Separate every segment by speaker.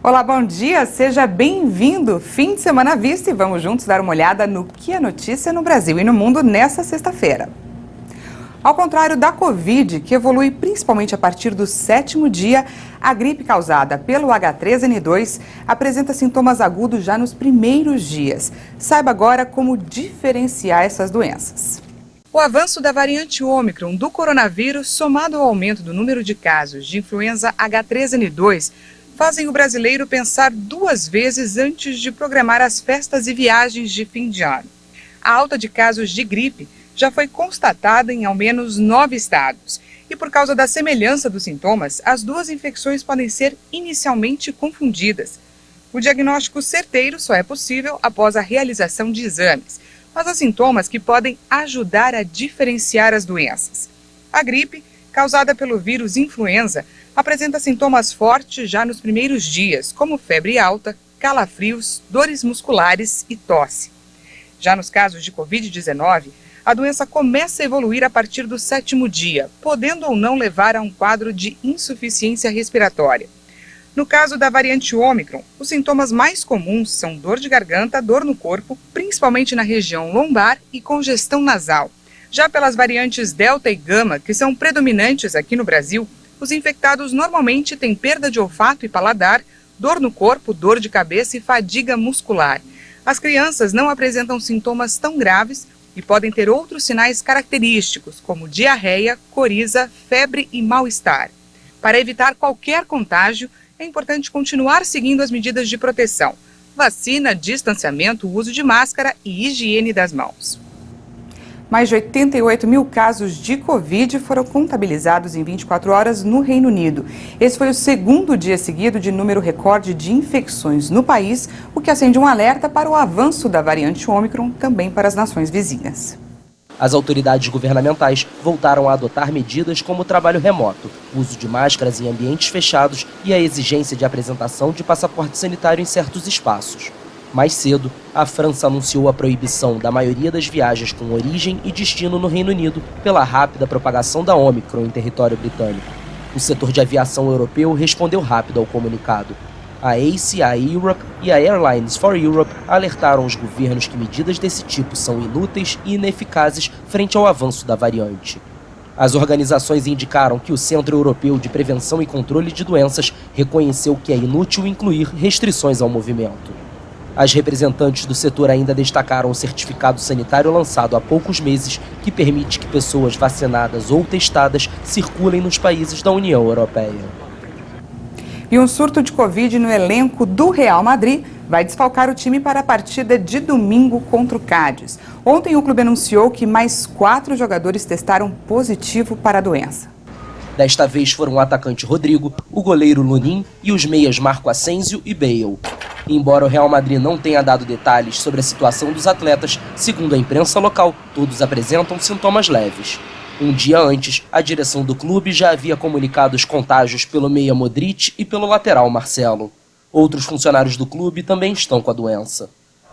Speaker 1: Olá, bom dia, seja bem-vindo. Fim de semana à vista e vamos juntos dar uma olhada no que é notícia no Brasil e no mundo nessa sexta-feira. Ao contrário da Covid, que evolui principalmente a partir do 7º dia, a gripe causada pelo H3N2 apresenta sintomas agudos já nos primeiros dias. Saiba agora como diferenciar essas doenças. O avanço da variante Ômicron do coronavírus, somado ao aumento do número de casos de influenza H3N2, fazem o brasileiro pensar 2 vezes antes de programar as festas e viagens de fim de ano. A alta de casos de gripe já foi constatada em ao menos 9 estados. E por causa da semelhança dos sintomas, as duas infecções podem ser inicialmente confundidas. O diagnóstico certeiro só é possível após a realização de exames, mas há sintomas que podem ajudar a diferenciar as doenças. A gripe, causada pelo vírus influenza, apresenta sintomas fortes já nos primeiros dias, como febre alta, calafrios, dores musculares e tosse. Já nos casos de Covid-19, a doença começa a evoluir a partir do 7º dia, podendo ou não levar a um quadro de insuficiência respiratória. No caso da variante Ômicron, os sintomas mais comuns são dor de garganta, dor no corpo, principalmente na região lombar e congestão nasal. Já pelas variantes Delta e Gama, que são predominantes aqui no Brasil, os infectados normalmente têm perda de olfato e paladar, dor no corpo, dor de cabeça e fadiga muscular. As crianças não apresentam sintomas tão graves e podem ter outros sinais característicos, como diarreia, coriza, febre e mal-estar. Para evitar qualquer contágio, é importante continuar seguindo as medidas de proteção: vacina, distanciamento, uso de máscara e higiene das mãos. Mais de 88 mil casos de Covid foram contabilizados em 24 horas no Reino Unido. Esse foi o 2º dia seguido de número recorde de infecções no país, o que acende um alerta para o avanço da variante Ômicron também para as nações vizinhas.
Speaker 2: As autoridades governamentais voltaram a adotar medidas como o trabalho remoto, o uso de máscaras em ambientes fechados e a exigência de apresentação de passaporte sanitário em certos espaços. Mais cedo, a França anunciou a proibição da maioria das viagens com origem e destino no Reino Unido pela rápida propagação da Ômicron em território britânico. O setor de aviação europeu respondeu rápido ao comunicado. A ACI Europe e a Airlines for Europe alertaram os governos que medidas desse tipo são inúteis e ineficazes frente ao avanço da variante. As organizações indicaram que o Centro Europeu de Prevenção e Controle de Doenças reconheceu que é inútil incluir restrições ao movimento. As representantes do setor ainda destacaram o certificado sanitário lançado há poucos meses, que permite que pessoas vacinadas ou testadas circulem nos países da União Europeia.
Speaker 1: E um surto de Covid no elenco do Real Madrid vai desfalcar o time para a partida de domingo contra o Cádiz. Ontem o clube anunciou que mais 4 jogadores testaram positivo para a doença.
Speaker 2: Desta vez foram o atacante Rodrigo, o goleiro Lunin e os meias Marco Asensio e Bale. Embora o Real Madrid não tenha dado detalhes sobre a situação dos atletas, segundo a imprensa local, todos apresentam sintomas leves. Um dia antes, a direção do clube já havia comunicado os contágios pelo meia Modric e pelo lateral Marcelo. Outros funcionários do clube também estão com a doença.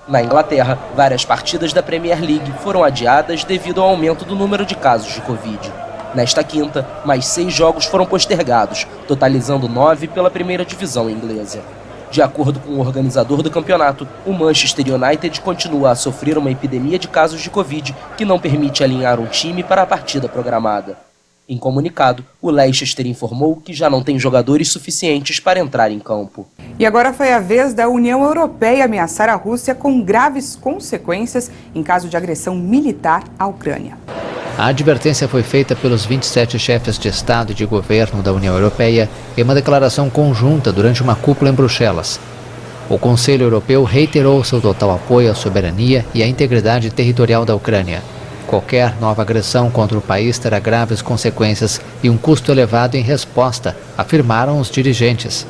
Speaker 2: Na Inglaterra, várias partidas da Premier League foram adiadas devido ao aumento do número de casos de Covid. Nesta quinta, mais 6 jogos foram postergados, totalizando 9 pela primeira divisão inglesa. De acordo com o organizador do campeonato, o Manchester United continua a sofrer uma epidemia de casos de Covid que não permite alinhar um time para a partida programada. Em comunicado, o Leicester informou que já não tem jogadores suficientes para entrar em campo.
Speaker 1: E agora foi a vez da União Europeia ameaçar a Rússia com graves consequências em caso de agressão militar à Ucrânia.
Speaker 3: A advertência foi feita pelos 27 chefes de Estado e de governo da União Europeia em uma declaração conjunta durante uma cúpula em Bruxelas. O Conselho Europeu reiterou seu total apoio à soberania e à integridade territorial da Ucrânia. Qualquer nova agressão contra o país terá graves consequências e um custo elevado em resposta, afirmaram os dirigentes.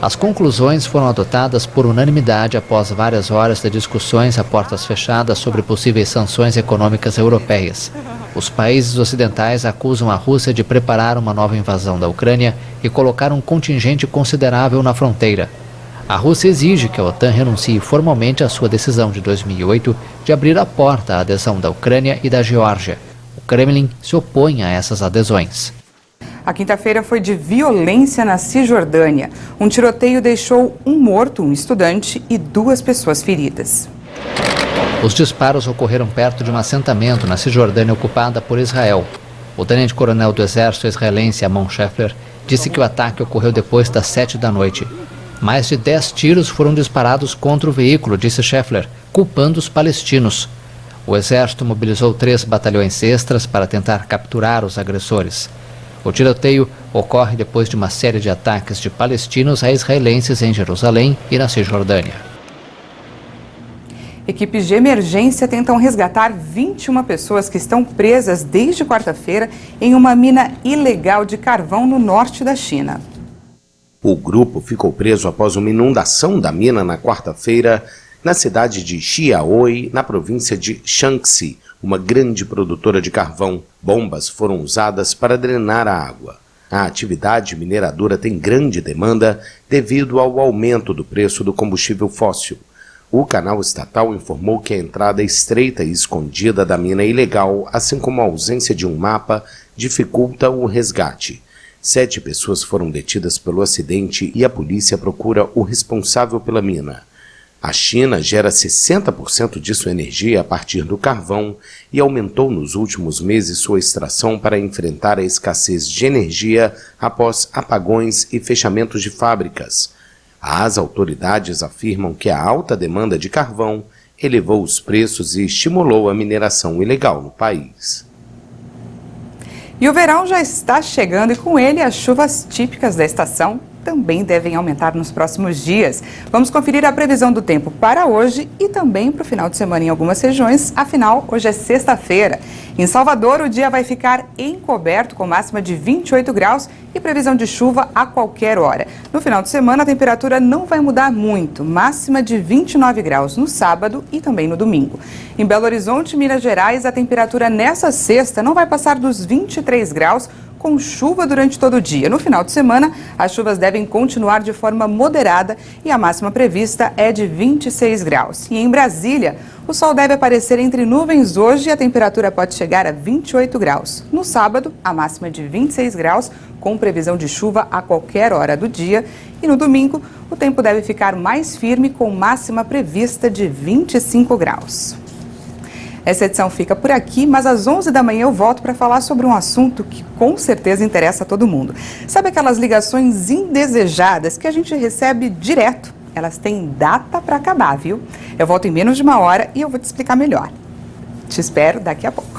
Speaker 3: As conclusões foram adotadas por unanimidade após várias horas de discussões a portas fechadas sobre possíveis sanções econômicas europeias. Os países ocidentais acusam a Rússia de preparar uma nova invasão da Ucrânia e colocar um contingente considerável na fronteira. A Rússia exige que a OTAN renuncie formalmente à sua decisão de 2008 de abrir a porta à adesão da Ucrânia e da Geórgia. O Kremlin se opõe a essas adesões.
Speaker 1: A quinta-feira foi de violência na Cisjordânia. Um tiroteio deixou um morto, um estudante, e 2 pessoas feridas.
Speaker 3: Os disparos ocorreram perto de um assentamento na Cisjordânia ocupada por Israel. O tenente-coronel do exército israelense, Amon Scheffler, disse que o ataque ocorreu depois das 7 da noite. Mais de 10 tiros foram disparados contra o veículo, disse Scheffler, culpando os palestinos. O exército mobilizou 3 batalhões extras para tentar capturar os agressores. O tiroteio ocorre depois de uma série de ataques de palestinos a israelenses em Jerusalém e na Cisjordânia.
Speaker 1: Equipes de emergência tentam resgatar 21 pessoas que estão presas desde quarta-feira em uma mina ilegal de carvão no norte da China.
Speaker 4: O grupo ficou preso após uma inundação da mina na quarta-feira na cidade de Xiaoi, na província de Shanxi, uma grande produtora de carvão. Bombas foram usadas para drenar a água. A atividade mineradora tem grande demanda devido ao aumento do preço do combustível fóssil. O canal estatal informou que a entrada estreita e escondida da mina é ilegal, assim como a ausência de um mapa, dificulta o resgate. 7 pessoas foram detidas pelo acidente e a polícia procura o responsável pela mina. A China gera 60% de sua energia a partir do carvão e aumentou nos últimos meses sua extração para enfrentar a escassez de energia após apagões e fechamentos de fábricas. As autoridades afirmam que a alta demanda de carvão elevou os preços e estimulou a mineração ilegal no país.
Speaker 1: E o verão já está chegando e com ele as chuvas típicas da estação também devem aumentar nos próximos dias. Vamos conferir a previsão do tempo para hoje e também para o final de semana em algumas regiões. Afinal, hoje é sexta-feira. Em Salvador, o dia vai ficar encoberto com máxima de 28 graus e previsão de chuva a qualquer hora. No final de semana, a temperatura não vai mudar muito, máxima de 29 graus no sábado e também no domingo. Em Belo Horizonte, Minas Gerais, a temperatura nessa sexta não vai passar dos 23 graus, com chuva durante todo o dia. No final de semana, as chuvas devem continuar de forma moderada e a máxima prevista é de 26 graus. E em Brasília, o sol deve aparecer entre nuvens hoje e a temperatura pode chegar a 28 graus. No sábado, a máxima é de 26 graus, com previsão de chuva a qualquer hora do dia. E no domingo, o tempo deve ficar mais firme, com máxima prevista de 25 graus. Essa edição fica por aqui, mas às 11 da manhã eu volto para falar sobre um assunto que com certeza interessa a todo mundo. Sabe aquelas ligações indesejadas que a gente recebe direto? Elas têm data para acabar, viu? Eu volto em menos de uma hora e eu vou te explicar melhor. Te espero daqui a pouco.